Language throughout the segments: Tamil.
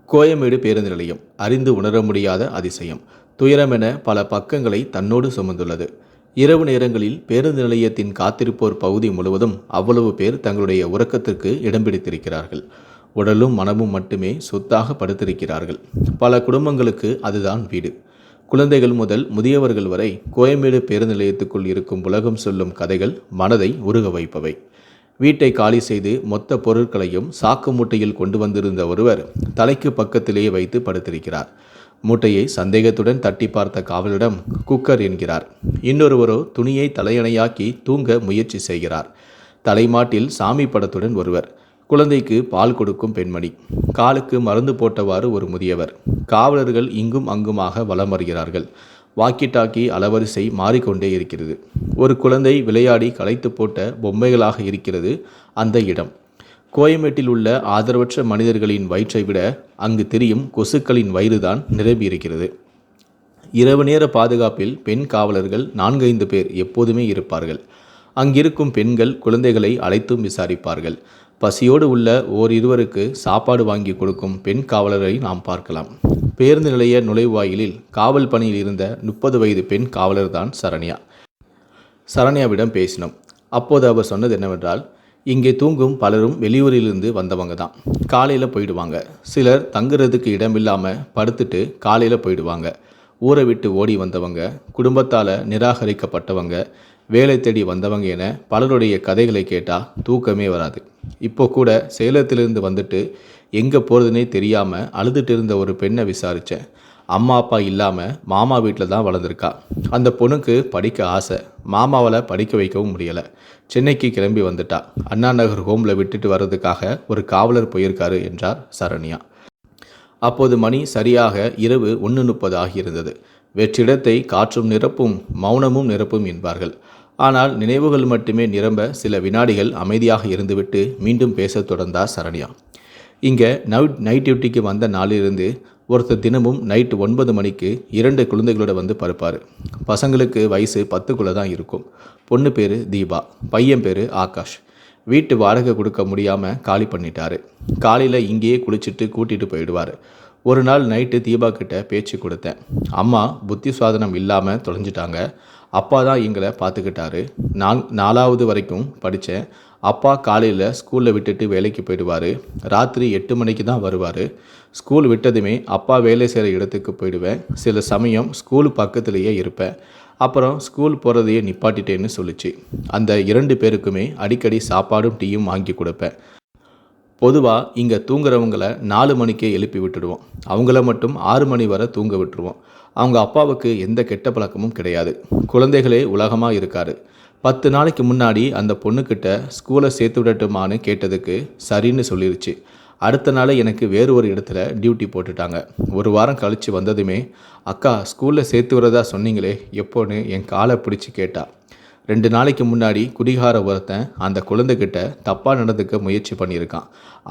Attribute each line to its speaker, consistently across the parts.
Speaker 1: கோயம்பேடு பேருந்து நிலையம் அறிந்து உணர முடியாத அதிசயம். துயரமென பல பக்கங்களை தன்னோடு சுமந்துள்ளது. இரவு நேரங்களில் பேருந்து நிலையத்தின் காத்திருப்போர் பகுதி முழுவதும் அவ்வளவு பேர் தங்களுடைய உறக்கத்திற்கு இடம் பிடித்திருக்கிறார்கள். உடலும் மனமும் மட்டுமே சொத்தாக படுத்திருக்கிறார்கள். பல குடும்பங்களுக்கு அதுதான் வீடு. குழந்தைகள் முதல் முதியவர்கள் வரை கோயம்பேடு பேருந்து நிலையத்துக்குள் இருக்கும் உலகம் சொல்லும் கதைகள் மனதை உருக வைப்பவை. வீட்டை காலி செய்து மொத்த பொருட்களையும் சாக்கு மூட்டையில் கொண்டு வந்திருந்த ஒருவர் தலைக்கு பக்கத்திலேயே வைத்து படுத்திருக்கிறார். மூட்டையை சந்தேகத்துடன் தட்டி பார்த்த காவலிடம் குக்கர் என்கிறார். இன்னொருவரோ துணியை தலையணையாக்கி தூங்க முயற்சி செய்கிறார். தலைமாட்டில் சாமி படத்துடன் ஒருவர், குழந்தைக்கு பால் கொடுக்கும் பெண்மணி, காலுக்கு மருந்து போட்டவாறு ஒரு முதியவர். காவலர்கள் இங்கும் அங்குமாக வலம் வருகிறார்கள். வாக்கி டாக்கி அலவரிசை மாறிக்கொண்டே இருக்கிறது. ஒரு குழந்தை விளையாடி களைத்து போட்ட பொம்மைகளாக இருக்கிறது அந்த இடம். கோயம்பேட்டில் உள்ள ஆதரவற்ற மனிதர்களின் வயிற்றை விட அங்கு தெரியும் கொசுக்களின் வயிறுதான் நிரம்பியிருக்கிறது. இரவு நேர பாதுகாப்பில் பெண் காவலர்கள் 4-5 பேர் எப்போதுமே இருப்பார்கள். அங்கிருக்கும் பெண்கள் குழந்தைகளை அழைத்தும் விசாரிப்பார்கள். பசியோடு உள்ள ஓரிருவருக்கு சாப்பாடு வாங்கி கொடுக்கும் பெண் காவலரை நாம் பார்க்கலாம். பேருந்து நிலைய நுழைவாயிலில் காவல் பணியில் இருந்த 30 வயது பெண் காவலர் தான் சரண்யா. சரண்யாவிடம் பேசினோம். அப்போது அவர் சொன்னது என்னவென்றால், இங்கே தூங்கும் பலரும் வெளியூரிலிருந்து வந்தவங்க தான். காலையில் போயிடுவாங்க. சிலர் தங்குறதுக்கு இடமில்லாமல் படுத்துட்டு காலையில் போயிடுவாங்க. ஊரை விட்டு ஓடி வந்தவங்க, குடும்பத்தால் நிராகரிக்கப்பட்டவங்க, வேலை தேடி வந்தவங்க என பலருடைய கதைகளை கேட்டால் தூக்கமே வராது. இப்போ கூட சேலத்திலிருந்து வந்துட்டு எங்கே போகிறதுனே தெரியாமல் அழுதுட்டு இருந்த ஒரு பெண்ணை விசாரித்தேன். அம்மா அப்பா இல்லாமல் மாமா வீட்டில் தான் வளர்ந்துருக்கா. அந்த பொண்ணுக்கு படிக்க ஆசை. மாமாவால் படிக்க வைக்கவும் முடியலை. சென்னைக்கு கிளம்பி வந்துட்டா. அண்ணா நகர் ஹோமில் விட்டுட்டு வர்றதுக்காக ஒரு காவலர் போயிருக்காரு என்றார் சரண்யா. அப்போது மணி சரியாக இரவு 1:30 ஆகியிருந்தது. வெற்றிடத்தை காற்றும் நிரப்பும் மௌனமும் நிரப்பும் என்பார்கள். ஆனால் நினைவுகள் மட்டுமே நிரம்ப சில வினாடிகள் அமைதியாக இருந்துவிட்டு மீண்டும் பேசத் தொடர்ந்தார் சரண்யா. இங்கே நைட் டியூட்டிக்கு வந்த நாளிலிருந்து ஒருத்தர் தினமும் நைட்டு 9 மணிக்கு 2 குழந்தைகளோட வந்து படுப்பார். பசங்களுக்கு வயசு 10க்குள்ளே தான் இருக்கும். பொண்ணு பேர் தீபா, பையன் பேர் ஆகாஷ். வீட்டு வாடகை கொடுக்க முடியாமல் காலி பண்ணிட்டாரு. காலையில் இங்கேயே குளிச்சுட்டு கூட்டிகிட்டு போயிடுவார். ஒரு நாள் நைட்டு தீபா கிட்ட பேச்சு கொடுத்தேன். அம்மா புத்தி சுவாதனம் இல்லாமல் தொலைஞ்சிட்டாங்க. அப்பா தான் எங்களை பார்த்துக்கிட்டாரு. நான் 4வது வரைக்கும் படித்தேன். அப்பா காலையில் ஸ்கூலில் விட்டுட்டு வேலைக்கு போயிடுவார். ராத்திரி 8 மணிக்கு தான் வருவார். ஸ்கூல் விட்டதுமே அப்பா வேலை செய்கிற இடத்துக்கு போயிடுவேன். சில சமயம் ஸ்கூல் பக்கத்துலேயே இருப்பேன். அப்புறம் ஸ்கூல் போகிறதையே நிப்பாட்டிட்டேன்னு சொல்லிச்சு. அந்த 2 பேருக்குமே அடிக்கடி சாப்பாடும் டீயும் வாங்கி கொடுப்பேன். பொதுவாக இங்கே தூங்குறவங்களை 4 மணிக்கே எழுப்பி விட்டுடுவோம். அவங்கள மட்டும் 6 மணி வரை தூங்க விட்டுருவோம். அவங்க அப்பாவுக்கு எந்த கெட்ட பழக்கமும் கிடையாது. குழந்தைகளே உலகமாக இருக்காரு. 10 நாளைக்கு முன்னாடி அந்த பொண்ணுக்கிட்ட ஸ்கூலை சேர்த்து விடட்டுமான்னு கேட்டதுக்கு சரின்னு சொல்லிருச்சு. அடுத்த நாள் எனக்கு வேறு ஒரு இடத்துல டியூட்டி போட்டுட்டாங்க. ஒரு வாரம் கழித்து வந்ததுமே, அக்கா ஸ்கூலில் சேர்த்து விடுறதா சொன்னீங்களே எப்போன்னு என் காலை பிடிச்சி கேட்டா. 2 நாளைக்கு முன்னாடி குடிகார ஒருத்தன் அந்த குழந்தைகிட்ட தப்பாக நடந்துக்க முயற்சி பண்ணியிருக்கான்.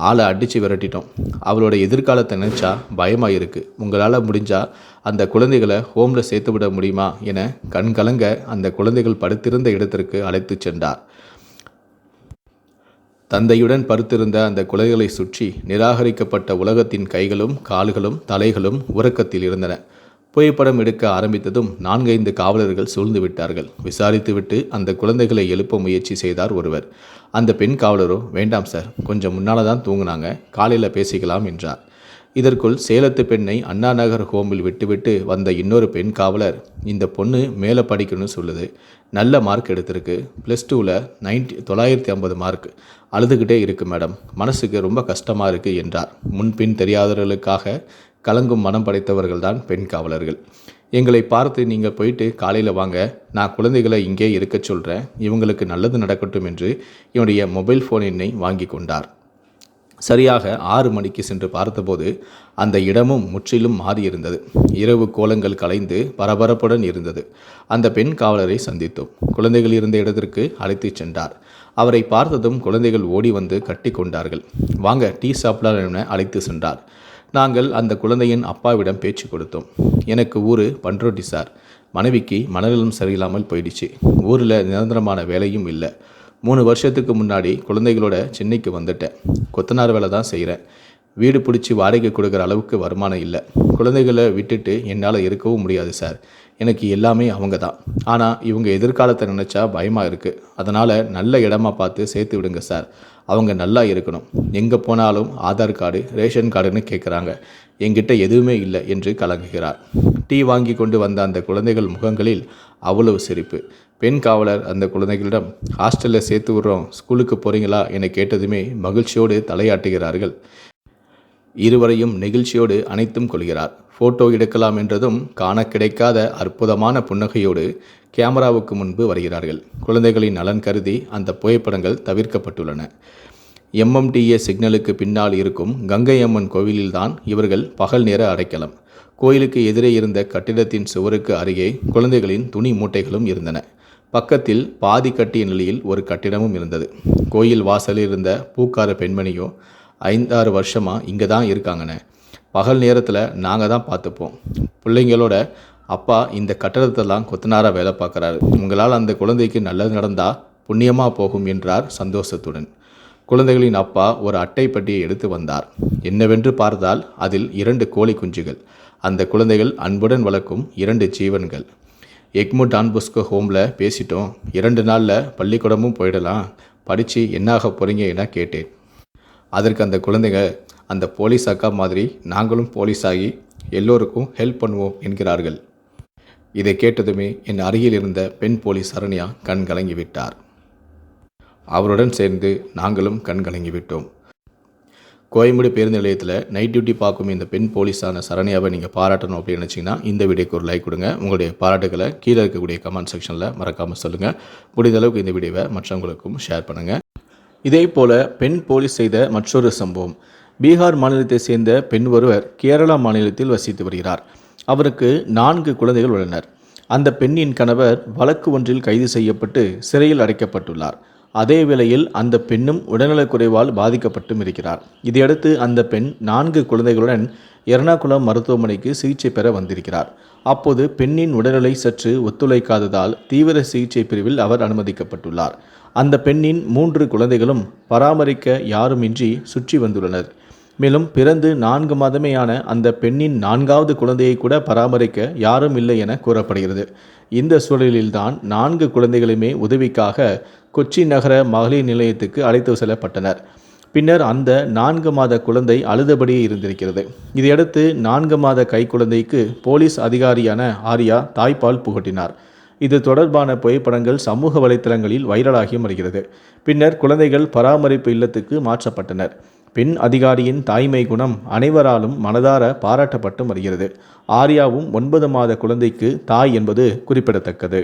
Speaker 1: ஆளை அடித்து விரட்டிட்டோம். அவளோட எதிர்காலத்தை நினச்சா பயமாக இருக்குது. உங்களால் முடிஞ்சால் அந்த குழந்தைகளை ஹோமில் சேர்த்து விட முடியுமா என கண்கலங்க அந்த குழந்தைகள் படுத்திருந்த இடத்திற்கு அழைத்து சென்றார். தந்தையுடன் படுத்திருந்த அந்த குழந்தைகளை சுற்றி நிராகரிக்கப்பட்ட உலகத்தின் கைகளும் கால்களும் தலைகளும் உறக்கத்தில் இருந்தன. புகைப்படம் எடுக்க ஆரம்பித்ததும் 4-5 காவலர்கள் சூழ்ந்து விட்டார்கள். விசாரித்துவிட்டு அந்த குழந்தைகளை எழுப்ப முயற்சி செய்தார் ஒருவர். அந்த பெண் காவலரோ, வேண்டாம் சார், கொஞ்சம் முன்னால் தான் தூங்குனாங்க, காலையில் பேசிக்கலாம் என்றார். இதற்குள் சேலத்து பெண்ணை அண்ணா நகர் ஹோமில் விட்டுவிட்டு வந்த இன்னொரு பெண் காவலர், இந்த பொண்ணு மேலே படிக்கணும்னு சொல்லுது, நல்ல மார்க் எடுத்திருக்கு, +2ல் 950 மார்க், அழுதுகிட்டே இருக்குது மேடம், மனசுக்கு ரொம்ப கஷ்டமாக இருக்குது என்றார். முன்பின் தெரியாதவர்களுக்காக கலங்கும் மனம் படைத்தவர்கள்தான் பெண் காவலர்கள். எங்களை பார்த்து, நீங்கள் போயிட்டு காலையில் வாங்க, நான் குழந்தைகளை இங்கே இருக்க சொல்கிறேன், இவங்களுக்கு நல்லது நடக்கட்டும் என்று என்னுடைய மொபைல் ஃபோன் எண்ணை வாங்கி கொண்டார். சரியாக 6 மணிக்கு சென்று பார்த்தபோது அந்த இடமும் முற்றிலும் மாறியிருந்தது. இரவு கோலங்கள் கலைந்து பரபரப்புடன் இருந்தது. அந்த பெண் காவலரை சந்தித்தோம். குழந்தைகள் இருந்த இடத்திற்கு அழைத்து சென்றார். அவரை பார்த்ததும் குழந்தைகள் ஓடி வந்து கட்டி கொண்டார்கள். வாங்க டீ சாப்பிடலாம் என அழைத்து சென்றார். நாங்கள் அந்த குழந்தையின் அப்பாவிடம் பேச்சு கொடுத்தோம். எனக்கு ஊர் பண்ருட்டி சார். மனைவிக்கு மனநலம் சரியில்லாமல் போயிடுச்சு. ஊரில் நிரந்தரமான வேலையும் இல்லை. 3 வருஷத்துக்கு முன்னாடி குழந்தைகளோட சென்னைக்கு வந்துட்டேன். கொத்தனார் வேலை தான் செய்கிறேன். வீடு பிடிச்சி வாடகை கொடுக்குற அளவுக்கு வருமானம் இல்லை. குழந்தைகளை விட்டுட்டு என்னால் இருக்கவும் முடியாது சார். எனக்கு எல்லாமே அவங்க தான். ஆனால் இவங்க எதிர்காலத்தை நினச்சா பயமாக இருக்குது. அதனால் நல்ல இடமா பார்த்து சேர்த்து விடுங்க சார். அவங்க நல்லா இருக்கணும். எங்கே போனாலும் ஆதார் கார்டு, ரேஷன் கார்டுன்னு கேட்குறாங்க. என்கிட்ட எதுவுமே இல்லை என்று கலங்குகிறார். டீ வாங்கி கொண்டு வந்த அந்த குழந்தைகள் முகங்களில் அவ்வளவு சிரிப்பு. பெண் காவலர் அந்த குழந்தைகளிடம், ஹாஸ்டலில் சேர்த்து விடுறோம், ஸ்கூலுக்கு போகிறீங்களா என கேட்டதுமே மகிழ்ச்சியோடு தலையாட்டுகிறார்கள். இருவரையும் நெகிழ்ச்சியோடு அணைத்தும் கொள்கிறார். ஃபோட்டோ எடுக்கலாம் என்றதும் காண கிடைக்காத அற்புதமான புன்னகையோடு கேமராவுக்கு முன்பு வருகிறார்கள். குழந்தைகளின் நலன் கருதி அந்த புகைப்படங்கள் தவிர்க்கப்பட்டுள்ளன. MMDA சிக்னலுக்கு பின்னால் இருக்கும் கங்கை அம்மன் கோவிலில்தான் இவர்கள் பகல் நேர அடைக்கலம். கோயிலுக்கு எதிரே இருந்த கட்டிடத்தின் சுவருக்கு அருகே குழந்தைகளின் துணி மூட்டைகளும் இருந்தன. பக்கத்தில் பாதி கட்டிய நிலையில் ஒரு கட்டிடமும் இருந்தது. கோயில் வாசலில் இருந்த பூக்கார பெண்மணியோ, 5-6 வருஷமாக இங்கே தான் இருக்காங்கண்ணே. பகல் நேரத்தில் நாங்கள் தான் பார்த்துப்போம். பிள்ளைங்களோட அப்பா இந்த கட்டடத்தெல்லாம் கொத்தனாராக வேலை பார்க்குறாரு. உங்களால் அந்த குழந்தைக்கு நல்லது நடந்தால் புண்ணியமாக போகும் என்றார் சந்தோஷத்துடன். குழந்தைகளின் அப்பா ஒரு அட்டை பட்டியை எடுத்து வந்தார். என்னவென்று பார்த்தால் அதில் 2 கோழி குஞ்சுகள். அந்த குழந்தைகள் அன்புடன் வளர்க்கும் 2 ஜீவன்கள். எக்மூர் டான் பொஸ்கோ ஹோமில் பேசிட்டோம். 2 நாளில் பள்ளிக்கூடமும் போயிடலாம். படித்து என்னாக போகிறீங்க என கேட்டேன். அதற்கு அந்த குழந்தைங்க, அந்த போலீஸ் அக்கா மாதிரி நாங்களும் போலீஸ் ஆகி எல்லோருக்கும் ஹெல்ப் பண்ணுவோம் என்கிறார்கள். இதை கேட்டதுமே என் அருகில் இருந்த பெண் போலீஸ் சரண்யா கண் கலங்கிவிட்டார். அவருடன் சேர்ந்து நாங்களும் கண் கலங்கிவிட்டோம். கோயம்பேடு பேருந்து நிலையத்தில் நைட் டியூட்டி பார்க்கும் இந்த பெண் போலீஸான சரண்யாவை நீங்கள் பாராட்டணும் அப்படின்னு நினச்சிங்கன்னா இந்த வீடியோக்கு ஒரு லைக் கொடுங்க. உங்களுடைய பாராட்டுகளை கீழே இருக்கக்கூடிய கமெண்ட் செக்ஷனில் மறக்காமல் சொல்லுங்கள். முடிந்த அளவுக்கு இந்த வீடியோவை மற்றவங்களுக்கும் ஷேர் பண்ணுங்கள். இதே போல பெண் போலீஸ் செய்த மற்றொரு சம்பவம். பீகார் மாநிலத்தை சேர்ந்த பெண் ஒருவர் கேரளா மாநிலத்தில் வசித்து வருகிறார். அவருக்கு 4 குழந்தைகள் உள்ளனர். அந்த பெண்ணின் கணவர் வழக்கு ஒன்றில் கைது செய்யப்பட்டு சிறையில் அடைக்கப்பட்டுள்ளார். அதே வேளையில் அந்த பெண்ணும் உடல்நலக்குறைவால் பாதிக்கப்பட்டும் இருக்கிறார். இதையடுத்து அந்த பெண் 4 குழந்தைகளுடன் எர்ணாகுளம் மருத்துவமனைக்கு சிகிச்சை பெற வந்திருக்கிறார். அப்போது பெண்ணின் உடல்நிலை சற்று ஒத்துழைக்காததால் தீவிர சிகிச்சை பிரிவில் அவர் அனுமதிக்கப்பட்டுள்ளார். அந்த பெண்ணின் 3 குழந்தைகளும் பராமரிக்க யாருமின்றி சுற்றி வந்துள்ளனர். மேலும் பிறந்து 4 மாதமேயான அந்த பெண்ணின் 4வது குழந்தையை கூட பராமரிக்க யாரும் இல்லை என கூறப்படுகிறது. இந்த சூழலில்தான் 4 குழந்தைகளுமே உதவிக்காக கொச்சி நகர மகளிர் நிலையத்துக்கு அழைத்து செல்லப்பட்டனர். பின்னர் அந்த 4 மாத குழந்தை அழுதபடியே இருந்திருக்கிறது. இதையடுத்து 4 மாத கைக்குழந்தைக்கு போலீஸ் அதிகாரியான ஆர்யா தாய்ப்பால் புகட்டினார். இது தொடர்பான புகைப்படங்கள் சமூக வலைத்தளங்களில் வைரலாகி வருகிறது. பின்னர் குழந்தைகள் பராமரிப்பு இல்லத்துக்கு மாற்றப்பட்டனர். பெண் அதிகாரியின் தாய்மை குணம் அனைவராலும் மனதார பாராட்டப்பட்டு வருகிறது. ஆர்யாவும் 9 மாத குழந்தைக்கு தாய் என்பது குறிப்பிடத்தக்கது.